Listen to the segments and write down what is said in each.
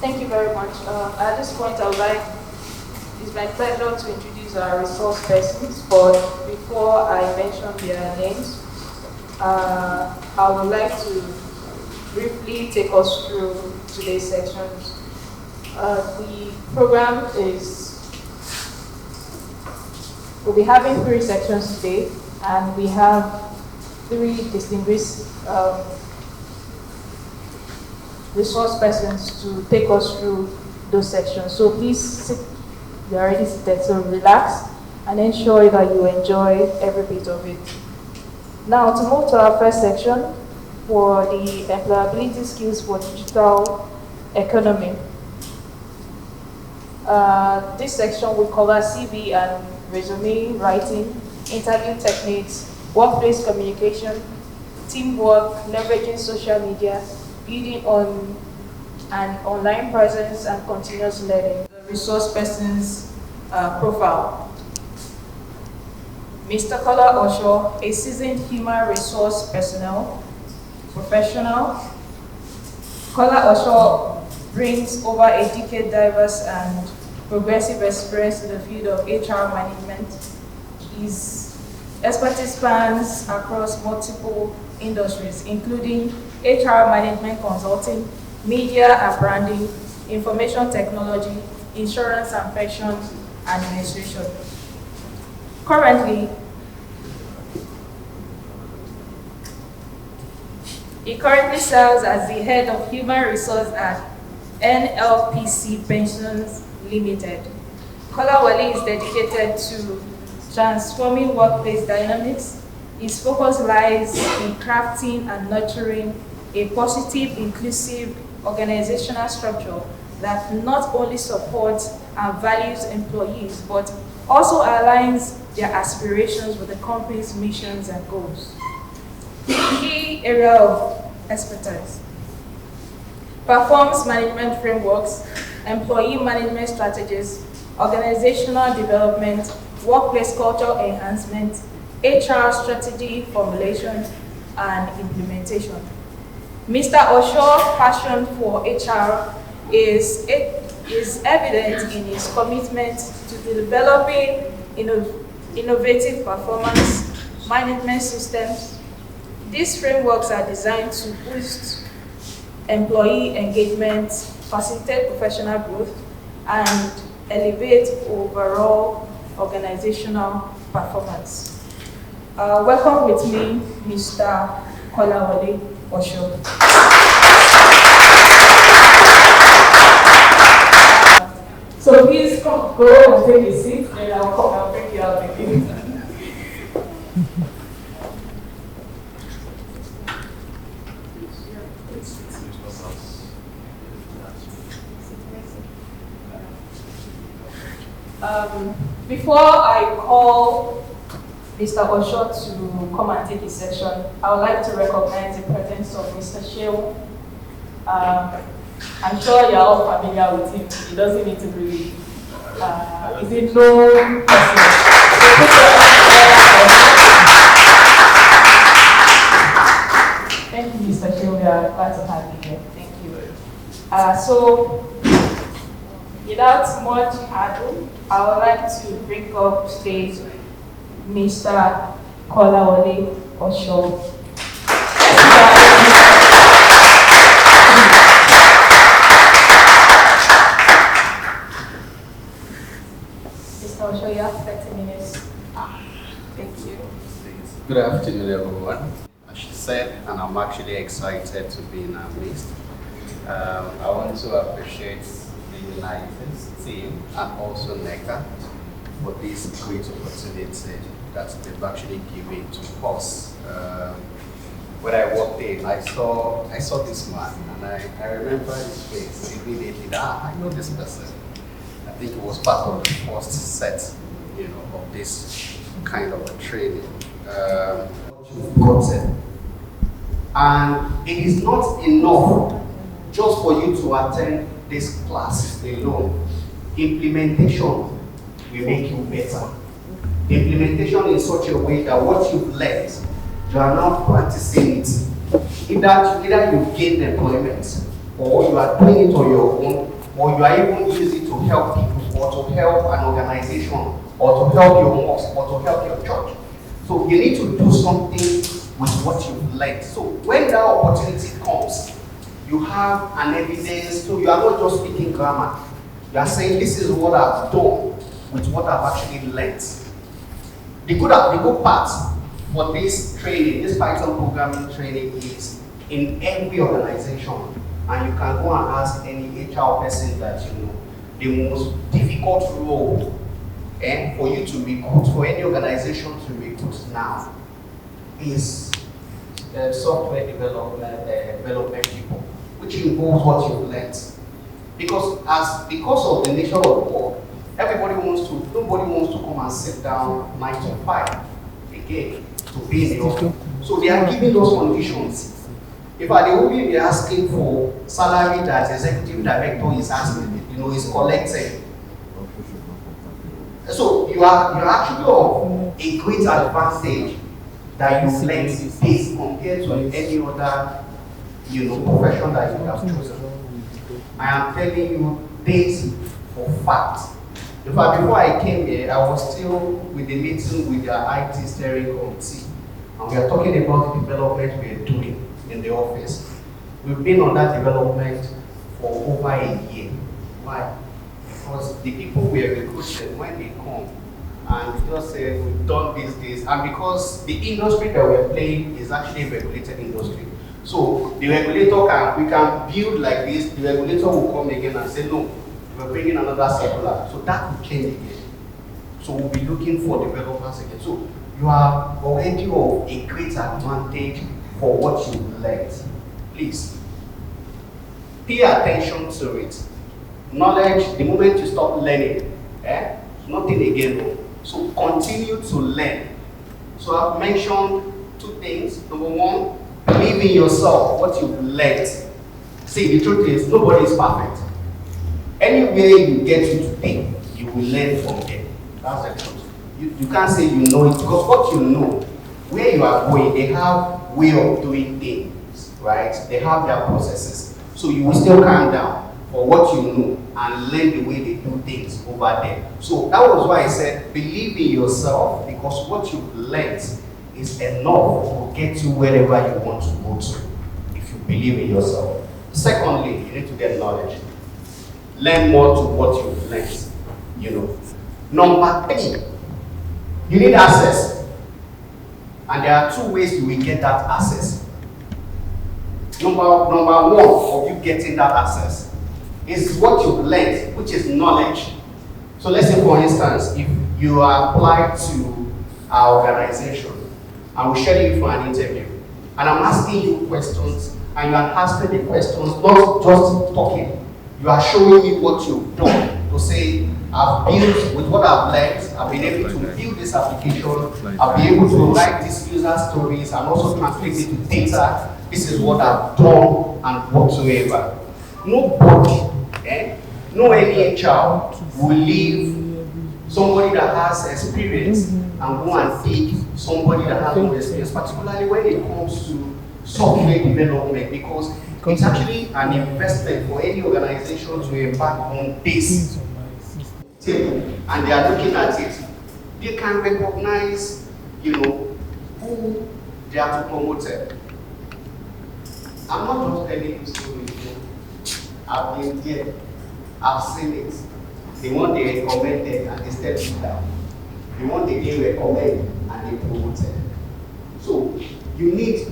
Thank you very much. At this point, it's my pleasure to introduce our resource persons, but before I mention their names, I would like to briefly take us through today's sections. The program we'll be having 3 sections today, and we have 3 distinguished resource persons to take us through those sections. So please sit, you're already seated, so relax and ensure that you enjoy every bit of it. Now to move to our first section for the employability skills for digital economy. This section will cover CV and resume writing, interview techniques, workplace communication, teamwork, leveraging social media, building on an online presence, and continuous learning. The resource person's profile. Mr. Kola Osho, a seasoned human resource personnel professional. Kola Osho brings over a decade diverse and progressive experience in the field of HR management. His expertise spans across multiple industries, including HR management consulting, media and branding, information technology, insurance and pension administration. He currently serves as the head of human resource at NLPC Pensions Limited. Kolawole is dedicated to transforming workplace dynamics. His focus lies in crafting and nurturing a positive, inclusive organizational structure that not only supports and values employees, but also aligns their aspirations with the company's missions and goals. Key area of expertise: performance management frameworks, employee management strategies, organizational development, workplace culture enhancement, HR strategy formulation and implementation. Mr. Osho's passion for HR is evident in his commitment to developing innovative performance management systems. These frameworks are designed to boost employee engagement, facilitate professional growth, and elevate overall organizational performance. Welcome with me, Mr. Kolawole Osho. So please go and take a seat, and I'll bring you out again. Before I call Mr. Osho to come and take his section, I would like to recognize the presence of Mr. Shehu. I'm sure you're all familiar with him. He doesn't need to really, he's a known person. So, without much ado, I would like to bring up stage Mr. Kolawole Osho. Mr. Osho, you have 30 minutes. Thank you. Good afternoon, everyone. As she said, and I'm actually excited to be in our midst. I want to appreciate the UNITES team and also NECA for this great opportunity that they've actually given to us. When I walked in, I saw this man, and I remember his face immediately. I know this person. I think it was part of the first set, of this kind of a training. You've gotten. And it is not enough just for you to attend this class alone. Implementation will make you better. Implementation in such a way that what you've learned, you are now practicing it. Either you gain employment, or you are doing it on your own, or you are even using it to help people, or to help an organization, or to help your mosque, or to help your church. So you need to do something with what you've learned. So when that opportunity comes, you have an evidence, so you are not just speaking grammar. You are saying, this is what I've done with what I've actually learned. The good part for this training, this Python programming training, is in every organization. And you can go and ask any HR person that you know, the most difficult role for you to recruit, for any organization to recruit now, is software development people, which involves what you've learned. Because of the nature of work, nobody wants to come and sit down 9 to 5 again to be in the office. So they are giving those conditions. In fact, they will be asking for salary that executive director is asking, is collecting. So you are actually of a great advantage that you learn this compared to any other profession that you have chosen. I am telling you this for fact. In fact, before I came here, I was still with the meeting with the IT steering committee, and we are talking about the development we are doing in the office. We've been on that development for over a year. Why? Because the people we are recruited, when they come and just say we've done this, and because the industry that we're playing is actually a regulated industry. So the regulator we can build like this, the regulator will come again and say, no, we're bringing another circular. So that will change again. So we'll be looking for developers again. So you are already of a great advantage for what you learned. Please, pay attention to it. Knowledge, the moment you stop learning, nothing again. No. So continue to learn. So I've mentioned 2 things. Number 1, believe in yourself, what you've learned. See, the truth is, nobody is perfect. Anywhere you get to today, you will learn from there. That's the truth. You can't say you know it, because what you know, where you are going, they have way of doing things, right? They have their processes. So you will still calm down for what you know and learn the way they do things over there. So that was why I said, believe in yourself, because what you've learned is enough to get you wherever you want to go to, if you believe in yourself. Secondly, you need to get knowledge. Learn more to what you've learned. Number 3, you need access. And there are 2 ways you will get that access. Number 1 of you getting that access is what you've learned, which is knowledge. So let's say, for instance, if you are applied to our organization and we schedule you for an interview, and I'm asking you questions, and you are answering the questions, not just talking. You are showing me what you've done to say, I've built, with what I've learned, I've been able to build this application, I've been able to write these user stories and also translate it to data. This is what I've done and whatsoever. Nobody, no any HR will leave somebody that has experience and go and take somebody that has no experience, particularly when it comes to software development, because It's actually an investment for any organization to embark on this table, and they are looking at it. They can recognize, who they are to promote it. I'm not just telling you stories. I've been there. I've seen it. The one they recommended and they stepped it down. The one they didn't recommend and they promoted. So you need to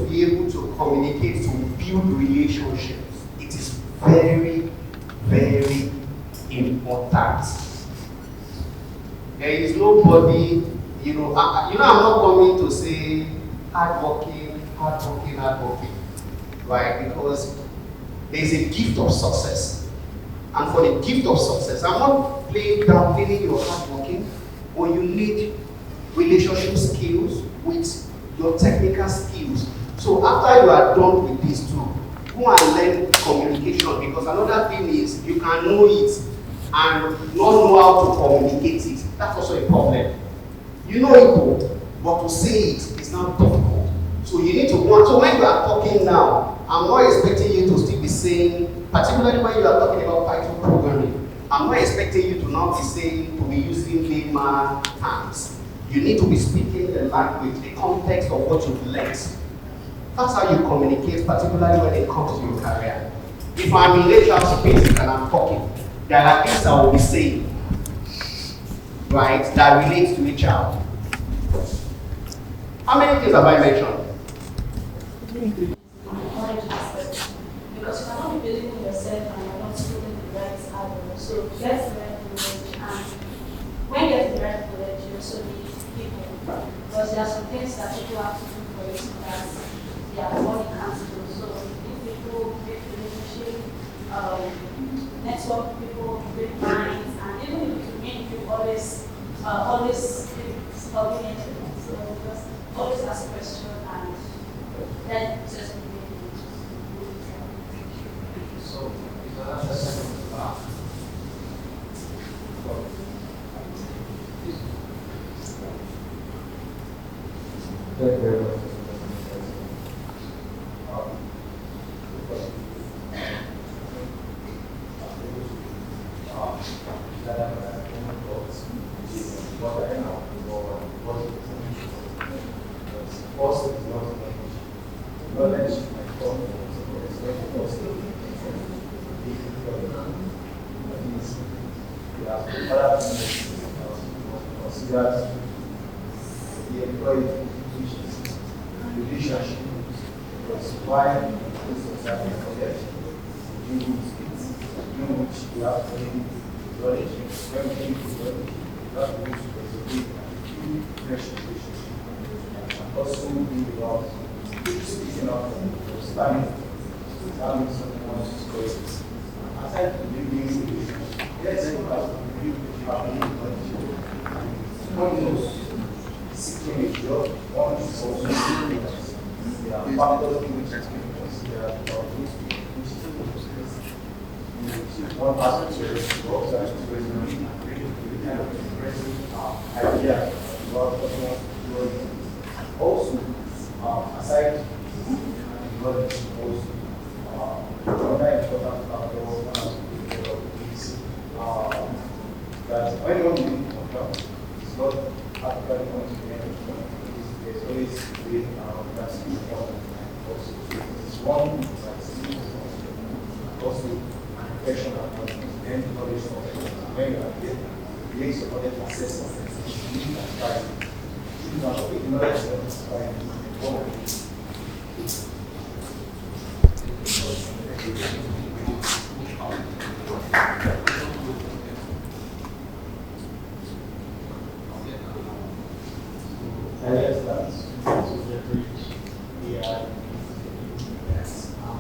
be able to communicate, to build relationships. It is very, very important. There is nobody, I'm not coming to say hardworking, right? Because there's a gift of success. And for the gift of success, I'm not downplaying your hardworking, but you need relationship skills with your technical skills. So after you are done with these two, go and learn communication, because another thing is you can know it and not know how to communicate it. That's also a problem. You know it, but to say it is not difficult. So you need to want. So when you are talking now, I'm not expecting you to still be saying, particularly when you are talking about Python programming, I'm not expecting you to now to be using layman terms. You need to be speaking the language, the context of what you've learned. That's how you communicate, particularly when it comes to your career. If I'm in HR space and I'm talking, there are things I will be saying, right, that relates to HR. How many things have I mentioned? Because you cannot be believing in yourself and you're not putting the right avenue. So get the right knowledge, and when you get the right knowledge, you also need people. Because there are some things that people have to do for you that their body can't do. So if people make relationship, network people, great minds, and even if you mean you always helping internet. So just always ask questions and then just so, that's the second part. Thank you very much. Consider the employee relationship, because why this society forget you which you have to knowledge, when we give knowledge, you have to use to preserve fresh relationship. And also be about speaking up, understanding, having someone to score. Aside from building relationship, let's say you have to build knowledge. One knows seeking a job, one is also seeking it. There are factors in which you can consider about which one has to work that is really kind of expressing idea about what one wants to do. Also, aside knowledge, also another important factor is that when you want to do contract, not actually going to the end of the there's always a way that's important. Also, it's one that's also an professional and knowledge of when you are there, you need to knowledge assessment. You need to try. You know, with knowledge that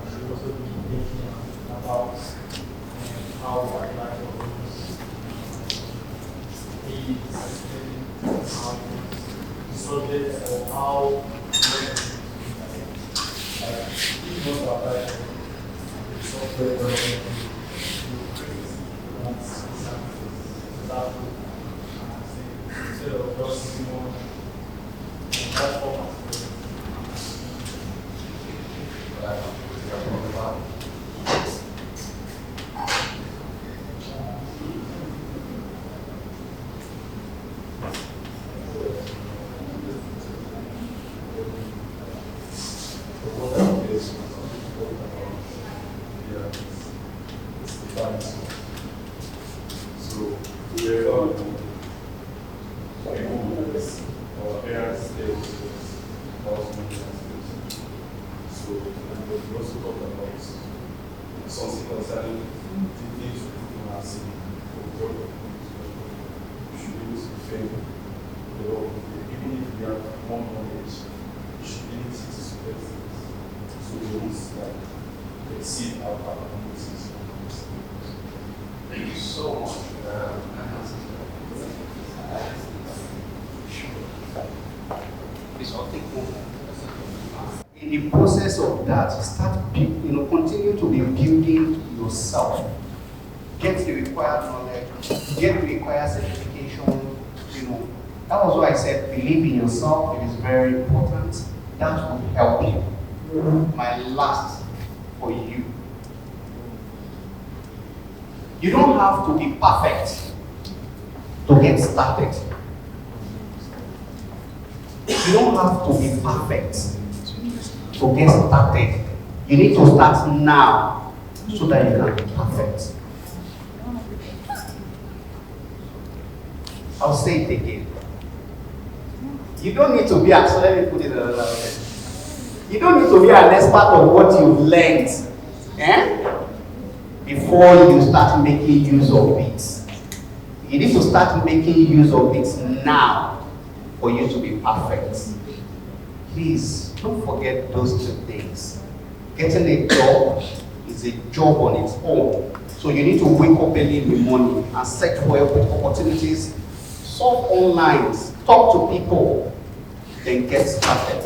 should also be thinking about how our life works, subject or how most of our life software development instead of just more platform. yesterday was monetization. So, and we also talked about something concerning the need to put on our CV for job. We should be able to defend the law. Even if we have more knowledge, we should be able to spread things. So we won't like exceed our capabilities. Thank you so much. Please, I'll take one. In the process of that, continue to be building yourself. Get the required knowledge, get the required certification. That was why I said believe in yourself. It is very important. That will help you. My last for you. You don't have to be perfect to get started. You don't have to be perfect to get started. You need to start now so that you can be perfect. I'll say it again. You don't need to be let me put it another way. You don't need to be an expert on what you've learned before you start making use of it. You need to start making use of it now for you to be perfect. Please don't forget those two things. Getting a job is a job on its own. So you need to wake up early in the morning and search for opportunities, solve online, talk to people, then get started.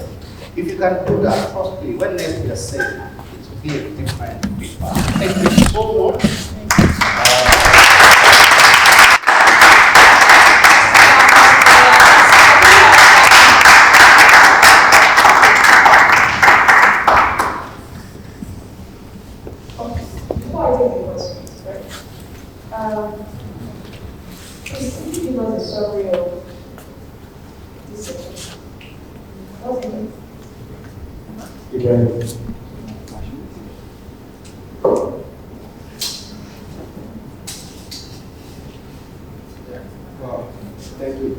If you can do that, trust me, when next we are saying, it will be a different paper. Thank you so much. Before I take the questions, right? Please, can you give us a summary of this session? What's in it? Thank you.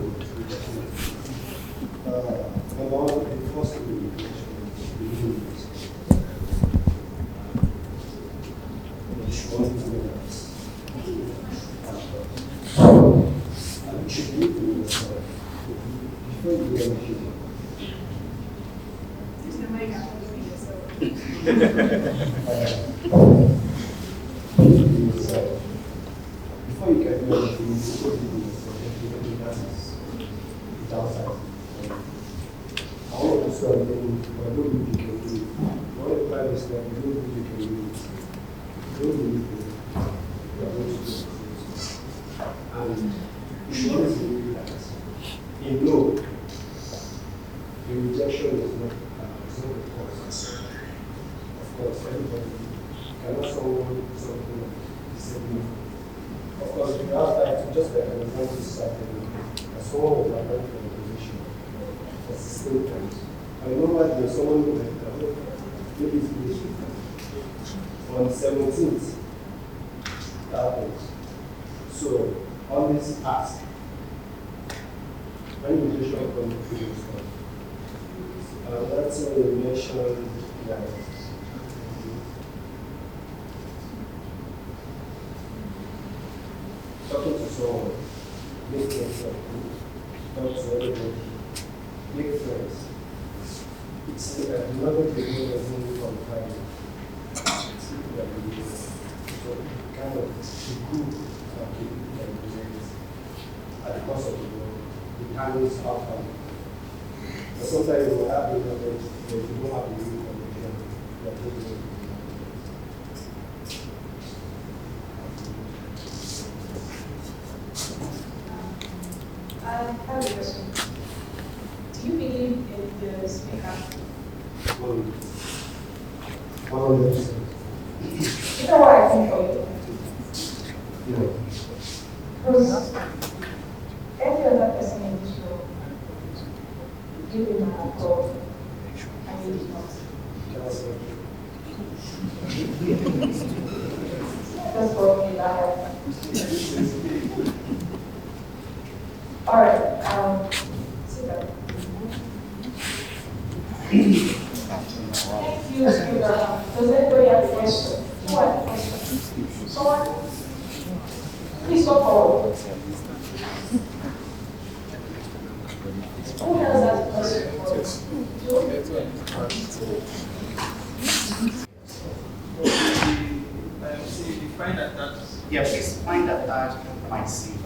Number one, the first thing before you can do anything, you need to do it outside. I want to start doing, but I don't believe you can do it. I want to try this step, I don't believe you can do it. I don't believe you are going to do it. And you should always believe that. In no, the rejection is not the cause. Of course, everybody cannot someone do something like disabling. Of course, if you have time to just like an example started, as someone was applying for a position for 16 times. I remember there's someone who had maybe it's been on the 17th. That happens. So, on this ask, when invitation comes to this one, that's when you mentioned that talking to someone, make yourself talk to everybody, make friends. It's another thing that doesn't qualify you. It's people that you need. So kind of the group of people that you need at the cost of the world, the timings outcome. But sometimes you will have the knowledge, but you don't have the real connection. You are taking it. I have a question. Do you believe in the speaker? 100%. You know what I think of you? Yeah. Because every other person in this room, give him an approval, and he did not. That's for me, liar. All right. Sit down. question. Who has the question? Someone? Please come forward. Who else has a question? Find attached. Yeah, please find attached my CV.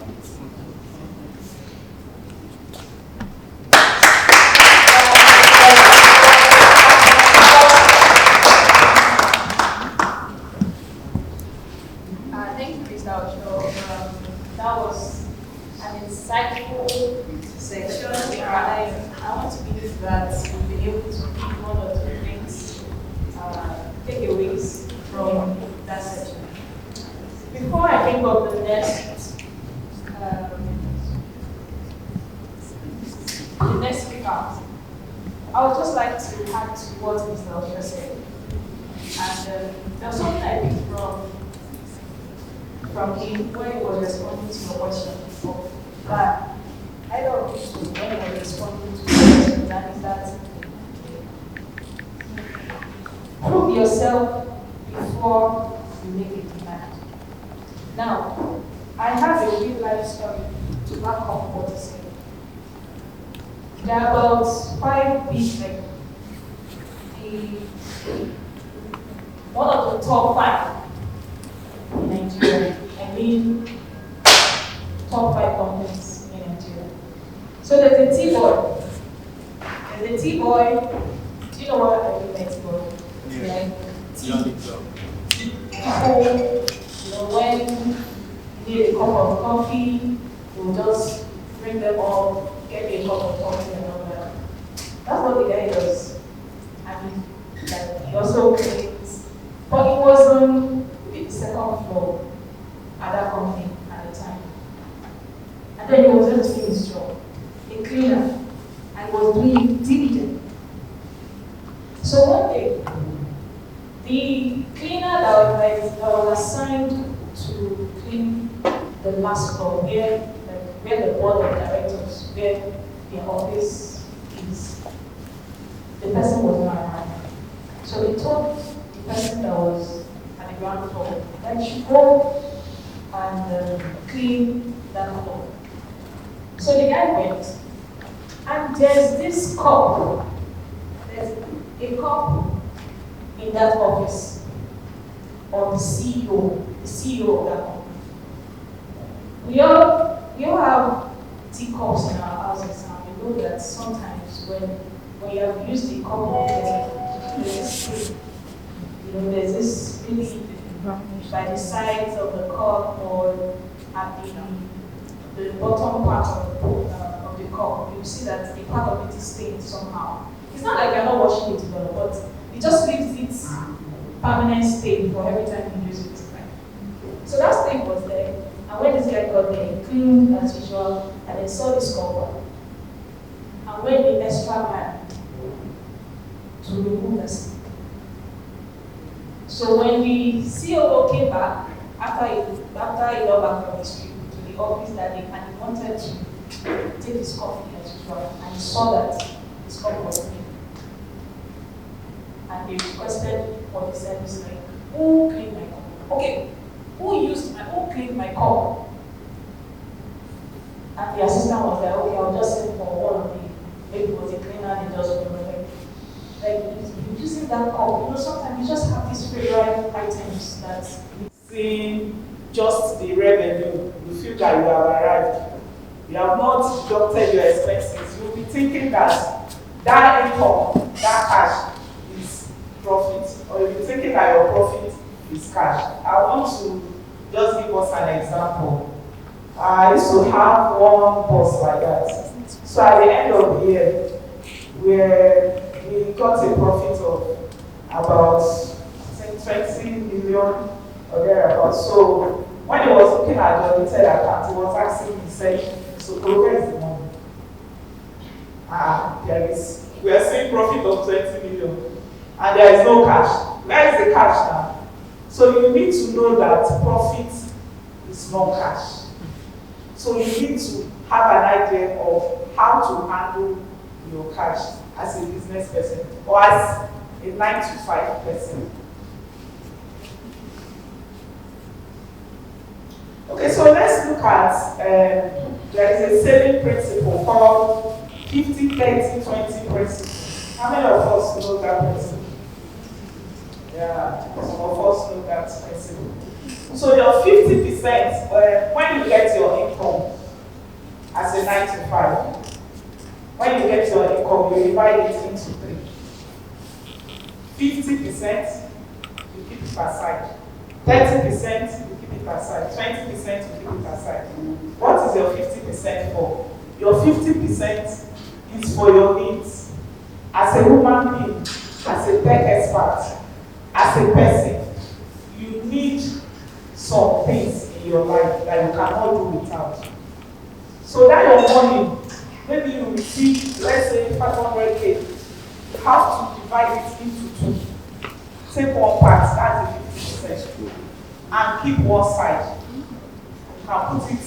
Thank you, Mr. Ocho. That was an insightful section. I want to believe that we'll be able to pick one or two things, takeaways from that section. Before I bring up the next speaker, I would just like to add to what Mr. Ocho said. And there's something I picked from him when he was responding to your question before. But I don't think so when he was responding to your question, that is that prove yourself before you make a demand. Now, I have a real life story to back up what he said. There are about 5 big men. One of the top 5 in Nigeria. I mean, top 5 companies in Nigeria. So there's a T-boy. There's a T-boy. Do you know what I mean by T-boy? Yeah. Like People. When you need a cup of coffee, you'll just bring them all, get me a cup of coffee and all that. That's what the guy does. I mean, like, he also cleans, but he was on the second floor at that company at the time. And then he was just doing his job, a cleaner, and was doing diligent. So one day, the cleaner that was assigned to clean the last floor, where the board of directors, where their office is, the person was not around. So he told the person that was at the ground floor that he should go and clean that floor. So the guy went, and there's this cup. There's a cup in that office of the CEO of that company. We all have teacups in our houses, and we know that sometimes when you have used the cup, there's this really by the sides of the cup or at the bottom part of the cup, you see that a part of it is stained somehow. It's not like you're not washing it well, but it just leaves its permanent stain for every time you use it. Right? So that stain was there, and when this guy got there, he cleaned as usual, and then saw this cover, and went the extra man to remove the stain. So when the COO came back, after he got back from his trip to the office that day, and he wanted to take his coffee as usual, and he saw that his cup was clean. And they requested for the service, like, who cleaned my cup? Okay, who cleaned my cup? And the assistant was like, okay, I'll just send for one of the, maybe it was a cleaner, they just went like using that cup, sometimes you just have these favorite items that seeing just the revenue, you feel that you have arrived. You have not deducted your expenses. You'll be thinking that income, that cash is profit, or you'll be thinking that your profit is cash. I want to just give us an example. I used to have one boss like that. So at the end of the year, where we got a profit of about 20 million or thereabouts. So when he was looking at the audited account, he was asking me, saying, so where is the money? We are seeing profit of 20 million, and there is no cash. Where is the cash now? So you need to know that profit is not cash. So you need to have an idea of how to handle your cash as a business person or as a 9-to-5 person. Okay, so let's look at, there is a saving principle called 50-30-20 principle. How many of us know that principle? Yeah, some of us know that principle. So your 50%, when you get your income as a 9 to 5, when you get your income, you divide it into 3. 50%, you keep it aside. 30%, you keep it aside. 20%, you keep it aside. What is your 50% for? Your 50% is for your needs. As a human being, as a tech expert, as a person, you need some things in your life that you cannot do without. So that your money, maybe you receive, let's say 500K, you have to divide it into 2. Take one part, that's the 50%, and keep one side. You can put it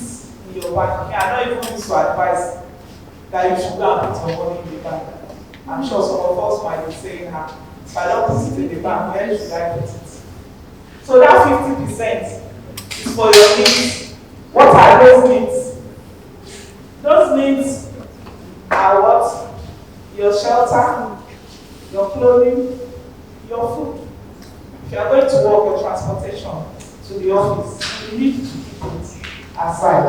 in your bank. I don't even need to advise that you should go and put your money in the bank. I'm sure some of us might be saying, if I don't put it in the bank, where should I put it? So that 50% is for your needs. What are those needs? Those needs are what? Your shelter, your clothing, your food. If you are going to work, your transportation to the office, you need to keep it aside.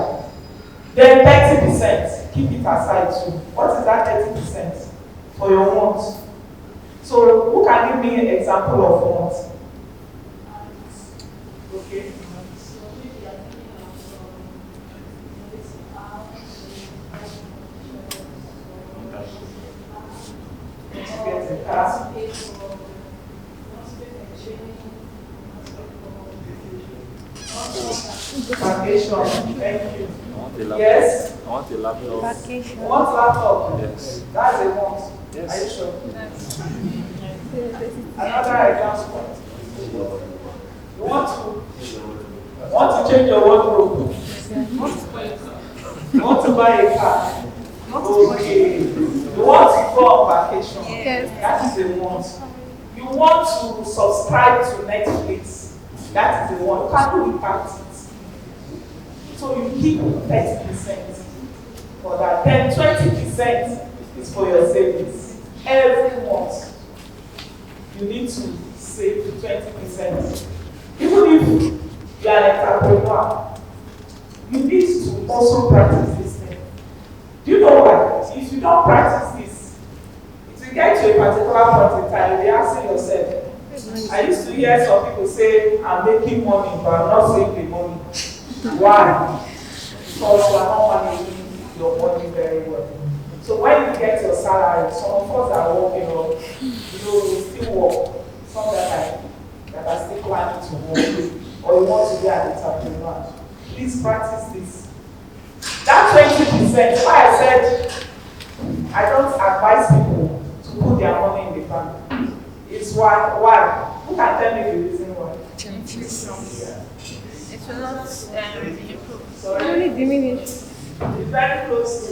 Then 30%, keep it aside too. What is that 30%? For your wants. So who can give me an example of wants? Okay. Get a car. Vacation. Thank you. Yes. I want a laptop. Vacation. You want laptop? Yes. That's a want. Yes. Are you sure? Another example. You want to change your wardrobe. You want to buy a car. Okay. You want to go on vacation. Yes. That is a want. You want to subscribe to Netflix. That is a want. You can't do without it. So you keep 30% for that. Then 20% is for your savings. Every month, you need to save 20%. Even if you are an entrepreneur, you need to also practice this thing. Do you know why? If you don't practice this, it will get to a particular point in time, you'll be asking yourself. I used to hear some people say, I'm making money, but I'm not saving money. Why? Because you are not managing your money very well. So when you get your salary, some of us are working on, you still work. Some that are still planning to work, or you want to be an entrepreneur. Please practice this. That 20%, why I said I don't advise people to put their money in the bank. It's why? Who can tell me the reason why? It will not improve. Sorry? Only diminish. It's very close to.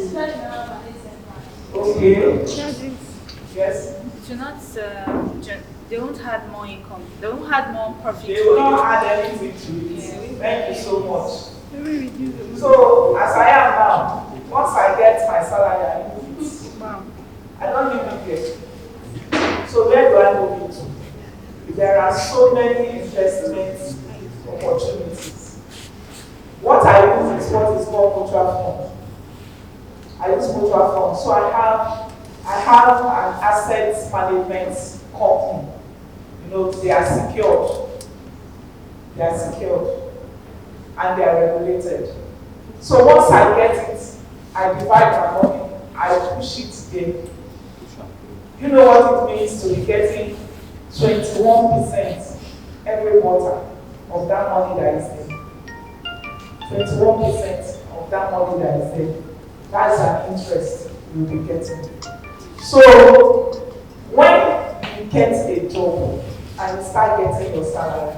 Okay. Yes. It will not. They won't add more income. They won't add more profit. They will not add anything to it. Thank you so much. So as I am now, once I get my salary, I move it. Wow. I don't leave it there. So where do I move it to? There are so many investment opportunities. What I use is what is called mutual fund. I use mutual fund. So I have an asset management company. You know, they are secured. They are secured. And they are regulated. So once I get it, I divide my money, I push it there. You know what it means to be getting 21% every quarter of that money that is there. 21% of that money that is there. That's an interest you'll be getting. So when you get a job and you start getting your salary,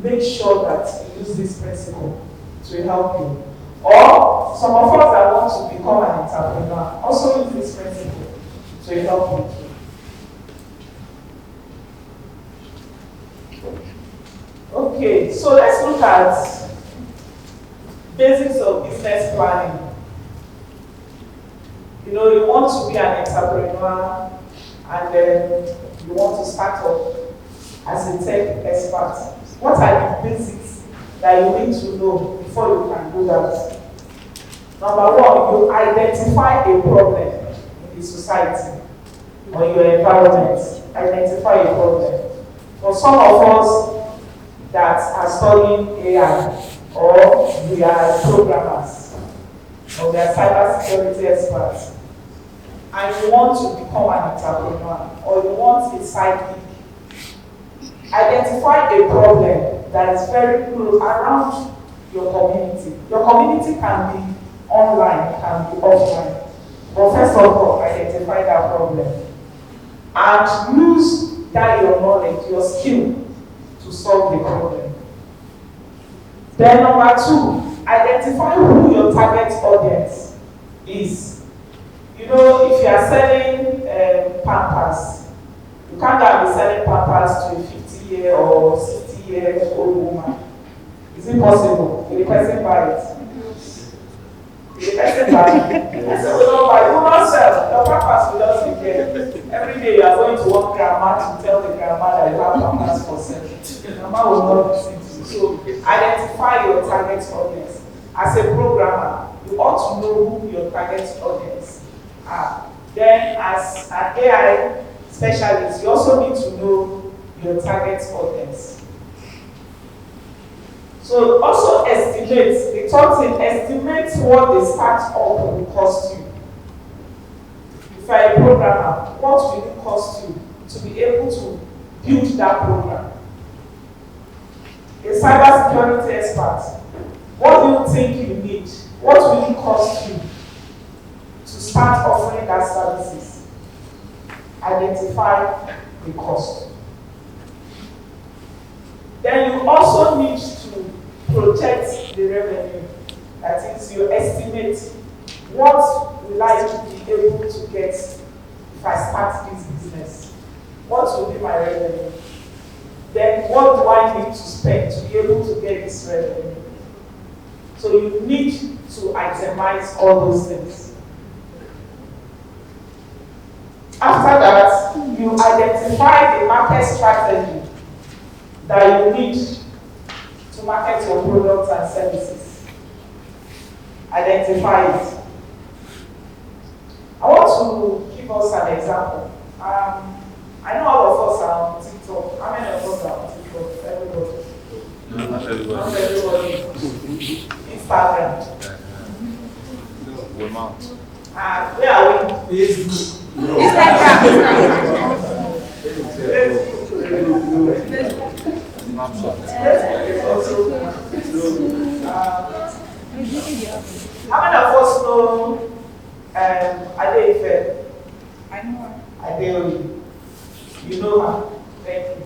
make sure that you use this principle to help you. Or some of us that want to become an entrepreneur also use this principle to help you. Okay, so let's look at basics of business planning. You know, you want to be an entrepreneur and then you want to start up as a tech expert. What are the basics that you need to know before you can do that? Number one, you identify a problem in the society or your environment. Identify a problem. For some of us that are studying AI, or we are programmers, or we are cybersecurity experts, and you want to become an entrepreneur, or you want a side gig, identify a problem that is very close around your community. Your community can be online, can be offline. But first of all, identify that problem. And use that your knowledge, your skill, to solve the problem. Then number two, identify who your target audience is. You know, if you are selling Pampers, you can't be selling Pampers to a 50-year or 60-year-old woman. Is it possible? Will the person buy it? Will the person buy it? The person will not buy it. You will not sell. Your Pampers will just be there. Every day you are going to one grandma to tell the grandma that you have Pampers for sale. The grandma will not listen to you. So identify your target audience. As a programmer, you ought to know who your target audience are. Then as an AI specialist, you also need to know your target audience. So also estimate, the third thing, estimate what the startup will cost you. If you are a programmer, what will it cost you to be able to build that program? A cybersecurity expert, what do you think you need? What will it cost you to start offering that services? Identify the cost. Then you also need to project the revenue. That is, you estimate what will I be able to get if I start this business? What will be my revenue? Then what do I need to spend to be able to get this revenue? So you need to itemize all those things. After that, you identify the market strategy that you need to market your products and services. Identify it. I want to give us an example. I know all of us are on TikTok. How many of us are on TikTok? Everybody. No, not everybody. Not everybody. Instagram. We're not. Where are we? Instagram. How many of us know ITF? I know her. ITF. You know her. Thank you.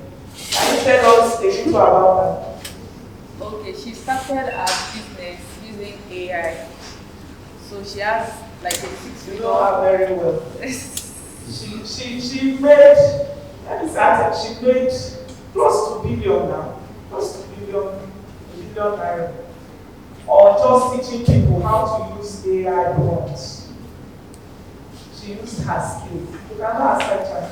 Can you tell us a little about her? Okay, she started her business using AI. So she has like a 6 You know her very well. She made, let me start, she made close to billion now. Close to billion naira. Or just teaching people how to use AI prompts. She used her skills. You cannot accept her.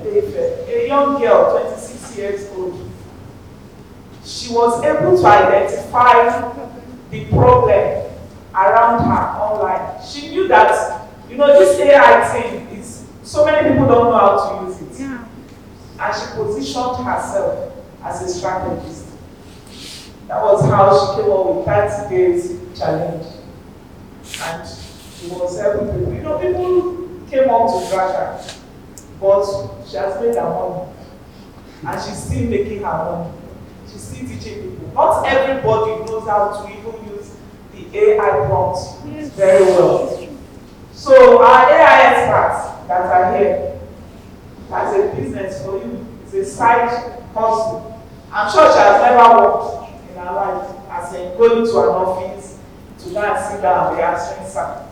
A young girl, 26 years old, she was able to identify the problem around her online. She knew that, you know, this AI thing is, so many people don't know how to use it. Yeah. And she positioned herself as a strategist. That was how she came up with 30 days challenge. And she was helping people. You know, people came up to drag her, but she has made her money. And she's still making her money. She's still teaching people. Not everybody knows how to even use the AI prompts very well. So our AI experts that are here, that's a business for you. It's a side hustle. I'm sure she has never worked in her life as in going to an office to go and sit down and be answering something.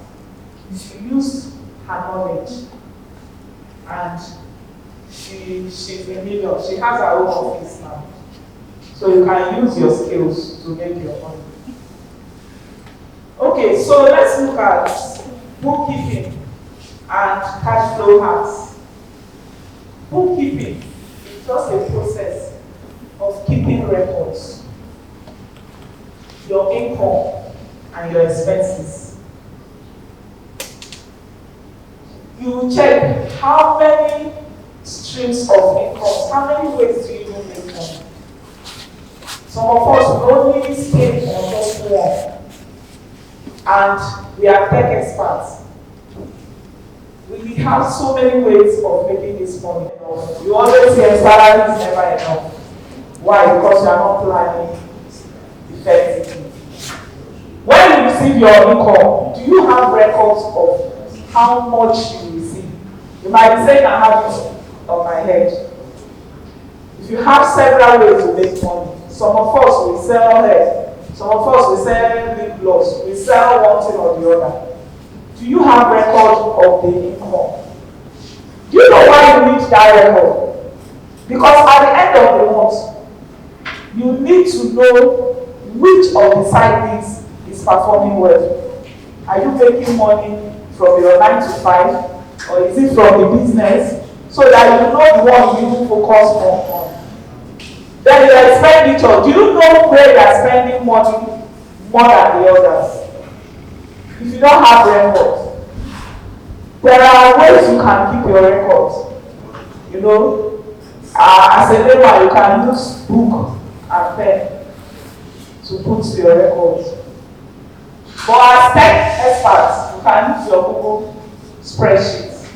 She used her knowledge and she's a million. She has her own office now. So you can use your skills to make your money. Okay, so let's look at bookkeeping and cash flow hacks. Bookkeeping is just a process of keeping records, your income and your expenses. You check how many streams of income, how many ways do you even make money? Some of us will only stay on just one, and we are tech experts. We have so many ways of making this money. You always hear salary is never enough. Why? Because you are not planning effectively. When you receive your income, do you have records of how much you receive? You might be saying, I have it on my head. If you have several ways to make money, some of us will sell hair, some of us will sell lip gloss, we sell one thing or the other. Do you have record of the income? Do you know why you need that record? Because at the end of the month, you need to know which of the side gigs is performing well. Are you making money from your 9 to 5, or is it from the business? So that you know the one you focus on. Then your expenditure, do you know where you are spending money more than the others? If you don't have records, there are ways you can keep your records. You know, as a layman, you can use book and pen to put your records. But as tech experts, you can use your Google spreadsheets.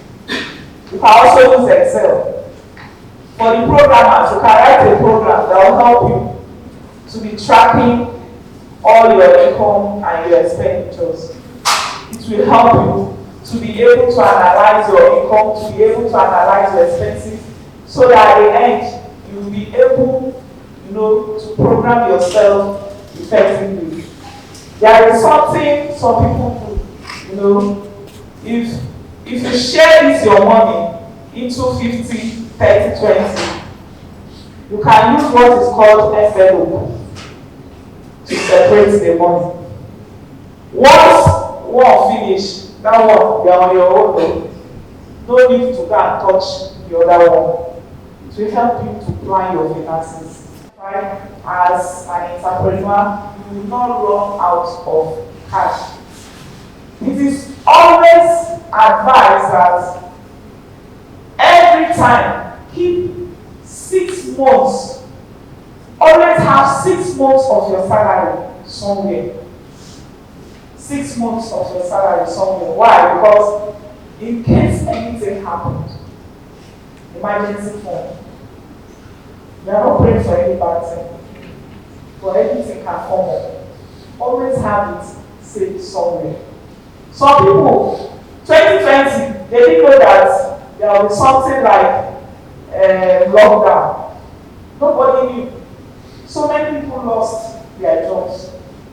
You can also use Excel. For the programmers, you can write a program that will help you to be tracking all your income and your expenditures. It will help you to be able to analyze your income, to be able to analyze your expenses, so that at the end, you will be able, to program yourself effectively. There is something some people do, if you share this your money into 50, 30, 20, you can use what is called envelope to separate the money. Once one finish, that one, you are on your own. No need to go and touch the other one. It will help you to plan your finances. Right? As an entrepreneur, you will not run out of cash. It is always advised that every time keep 6 months, always have 6 months of your salary somewhere. 6 months of your salary somewhere. Why? Because in case anything happened, emergency fund, you are not praying for any bad thing, but anything can come up. Always have it saved somewhere. Some people, 2020, they didn't know that there will be something like lockdown. Nobody knew. So many people lost their jobs.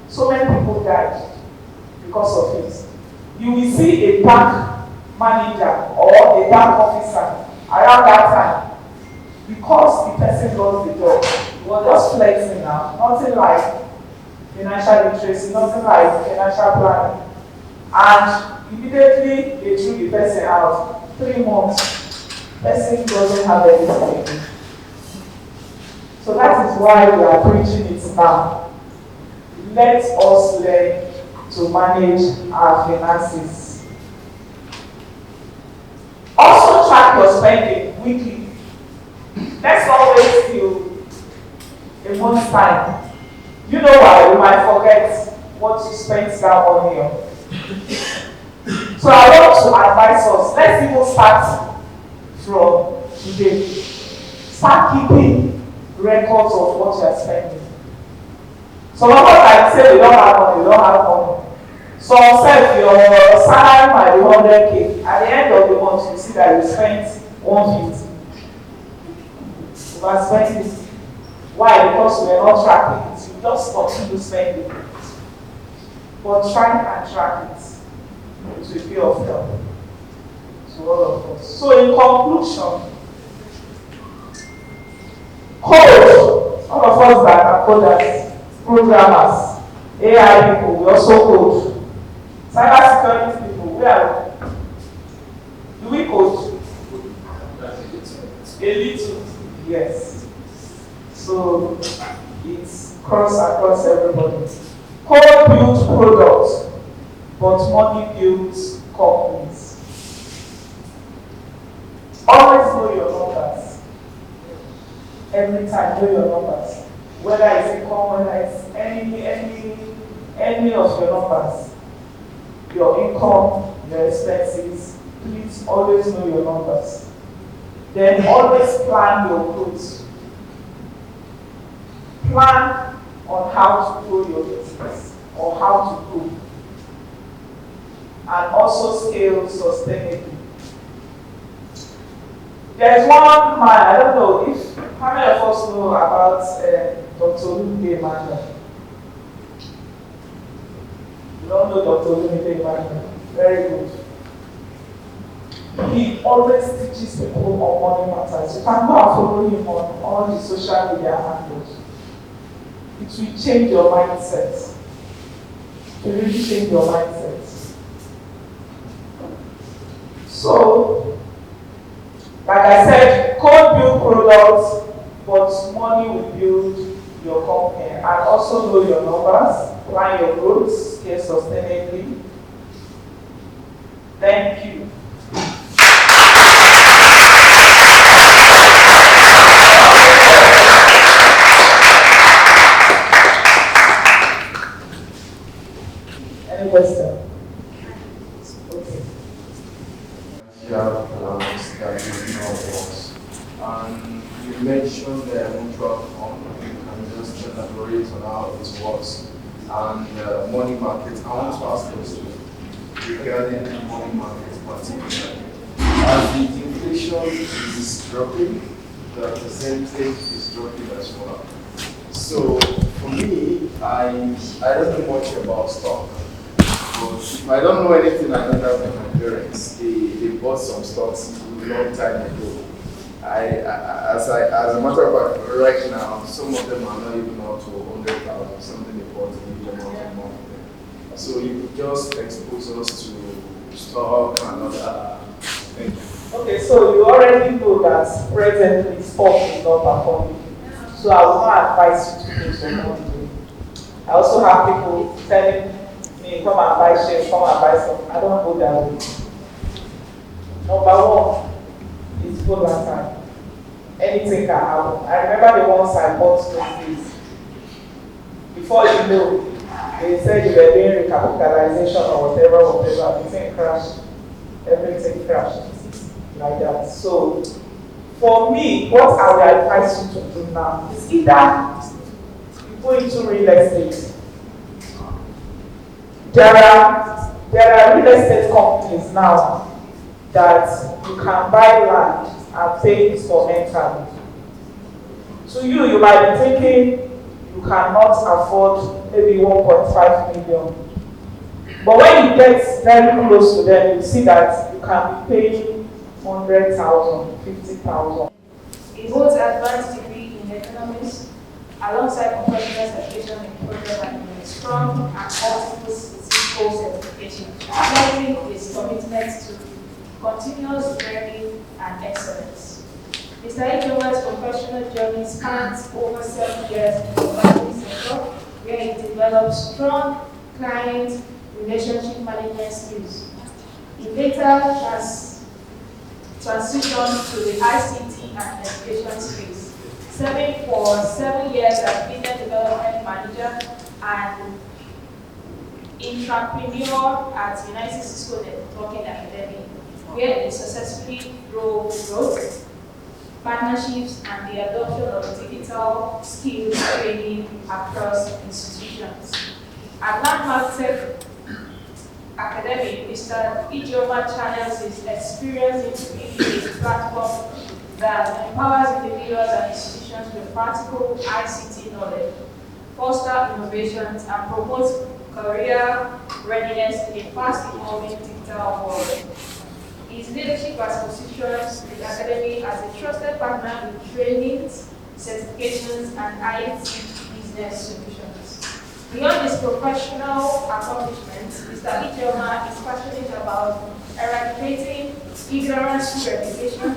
So many people died because of it. You will see a bank manager or a bank officer around that time, because the person lost the job. He was just flexing now. Nothing like financial literacy, nothing like financial planning. And immediately they threw the person out. 3 months, person doesn't have anything again. So that is why we are preaching it now. Let us learn to manage our finances. Also track your spending weekly. Let's not wait till a month's time. You know why? You might forget what you spent that money on. So I want to advise us, let's even start from today. Start keeping records of what you are spending. Some of us might say we don't have money, we don't have money. So say your salary might be 100K. At the end of the month, you see that you spent 150. Overspending it. Why? Because we are not tracking it. You just continue spending. But try and track it. It will be of help to all of us. So in conclusion, code. All of us that are coders, programmers, AI people, we also code. Cybersecurity people, where do we code? A little, yes. So it's across everybody. Code builds products, but money builds companies. Always know your numbers. Every time know your numbers. Whether it's income, whether it's any of your numbers. Your income, your expenses, please always know your numbers. Then always plan your growth. Plan on how to grow your business or how to grow. And also scale sustainably. There's one man, I don't know if how many of us know about Dr. Olumide Emmanuel. You don't know Dr. Olumide Emmanuel? Very good. He always teaches people on money matters. You can go and follow him on all the social media handles. It will change your mindset. It will really change your mindset. So, like I said, code build products, but money will build your company. And also know your numbers, plan your growth, scale sustainably. Thank you. Any question? Okay. Yeah, that you know works. And you mentioned the mutual fund. You can just elaborate on how it works. And money market. I want to ask you regarding the money market particularly. As the inflation is dropping, the percentage is dropping as well. So for me, I don't know much about stock. But I don't know anything. I know that from my parents. They bought some stocks a long time ago. As a matter of fact, right now, some of them are not even up to 100,000, something they bought in the amount of money. So you could just expose us to stock and other things. Okay, so you already know that presently stock is not performing. So I will not advise you to do some money. I also have people telling me, come and buy shares, come and buy some. I don't go that way. Number one is volatile. Anything can happen. I remember the ones I bought those days. Before you know, they said you were doing recapitalization or whatever, the thing crashed. Everything crashed. Like that. So, for me, what I would advise you to do now is either you go into real estate. There are real estate companies now that you can buy land and pay instrumentally. To you might be thinking you cannot afford maybe 1.5 million. But when you get very close to them, you see that you can be paying 100,000, 50,000. He holds advanced degree in economics alongside professional certification in program management, strong and multiple Cisco certification, highlighting his commitment to continuous learning and excellence. Mr. Ijoma's professional journey spans over 7 years in the banking sector, where he developed strong client relationship management skills. He later transitioned to the ICT and education space, serving for 7 years as business development manager and entrepreneur at UNITeS Cisco Networking Academy, where he successfully drove growth, partnerships, and the adoption of digital skills training across institutions. At Landmark Tech Academy, Mr. Ijoma channels his experience into building a platform that empowers individuals and institutions with practical ICT knowledge, foster innovations, and promotes career readiness in a fast-evolving digital world. His leadership has positioned the Academy as a trusted partner with trainings, certifications, and IT business solutions. Beyond his professional accomplishments, Mr. Ijoma is passionate about eradicating ignorance through reputation,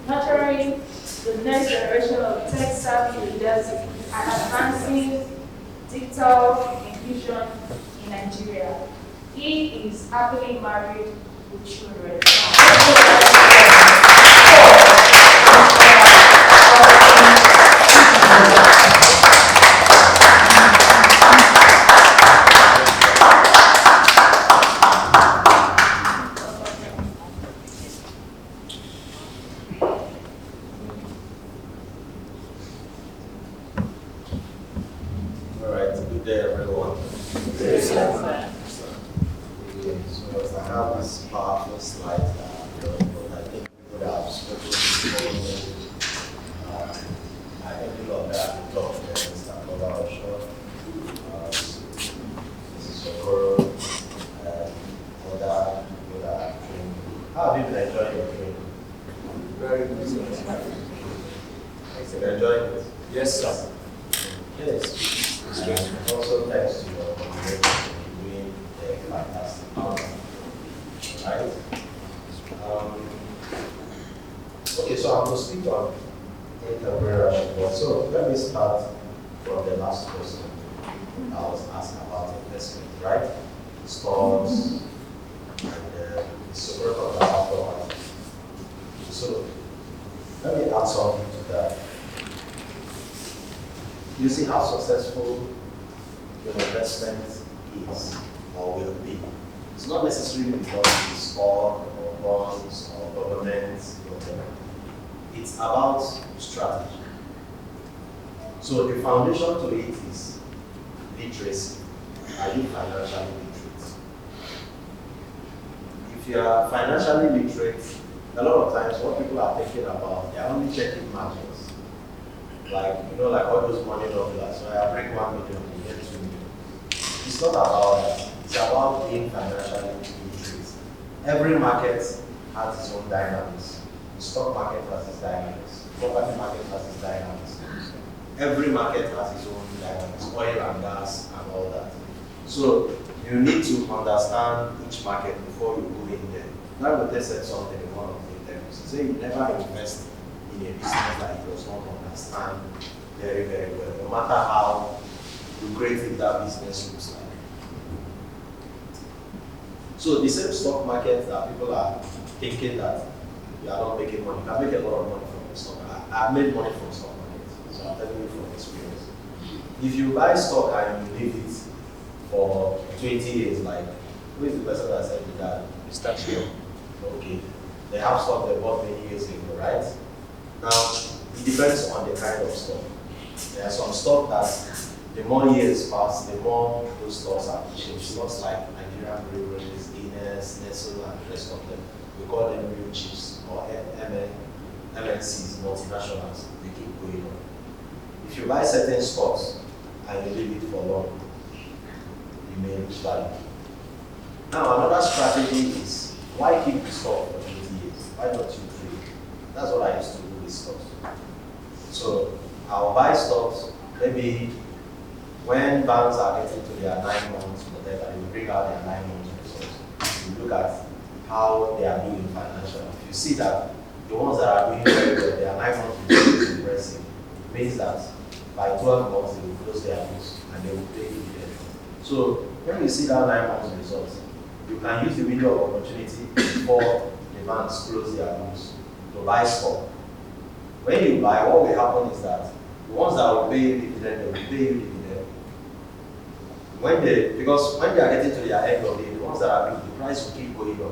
nurturing the next generation of tech-savvy leaders, and advancing digital inclusion in Nigeria. He is happily married with children. Good day, everyone. Yes, sir. So as I have this powerful slide, I think people that have spoken before, I think people of that will talk to Mr. Kovarshaw, Mrs. Okoro, and other people that are trained. How have you been enjoying your training? Very good. You're enjoying it? Yes, sir. Yes. Also, thanks to your community doing a fantastic job. Right? Okay, so I'm going to speak on entrepreneurship. So let me start from the last question I was asked about investment, right? Stocks and support of the afterwards. So let me add something to that. You see how successful your investment is or will be. It's not necessarily because it's stock or bonds or government, whatever. It's about strategy. So the foundation to it is literacy. Are you financially literate? If you are financially literate, a lot of times what people are thinking about, they are only checking margins. Like, like all those money dollars. So I bring 1 million, you get 2 million. It's not about that. It's about being financially literate. Every market has its own dynamics. The stock market has its dynamics. The property market has its dynamics. Every market has its own dynamics, oil and gas and all that. So you need to understand each market before you go in there. Now, they said something in one of the interviews. He said you never invest in a business that you does not understand very, very well, no matter how lucrative that business looks like. So the same stock market that people are thinking that you are not making money, you can make a lot of money from the stock market. I've made money from stock market, so I'm telling you from experience. If you buy stock and you leave it for 20 years, like, who is the person that said that? Mr. Shio. Okay. They have stock they bought many years ago, right? Now, it depends on the kind of stock. There are some stock that the more years pass, the more those stocks are appreciated. Stocks like Nigerian Breweries, Guinness, Nestle, and the rest of them. We call them real chips or MNCs, multinationals. They keep going on. If you buy certain stocks and you leave it for long, you may lose value. Now, another strategy is why keep the stock for 20 years? Why not you trade? That's what I used to do with stocks. So I'll buy stocks, maybe when banks are getting to their 9 months, whatever, you bring out their 9 months results. You look at how they are doing financially. If you see that the ones that are doing very well, their 9 months results is impressive, it means that by 12 months they will close their books and they will pay dividend. So when you see that 9 months results, you can use the window of opportunity before the banks close their books to buy stock. When you buy, what will happen is that the ones that will pay you dividend, they will pay you dividend. Because when they are getting to their end of the day, the ones that are big, the price will keep going up.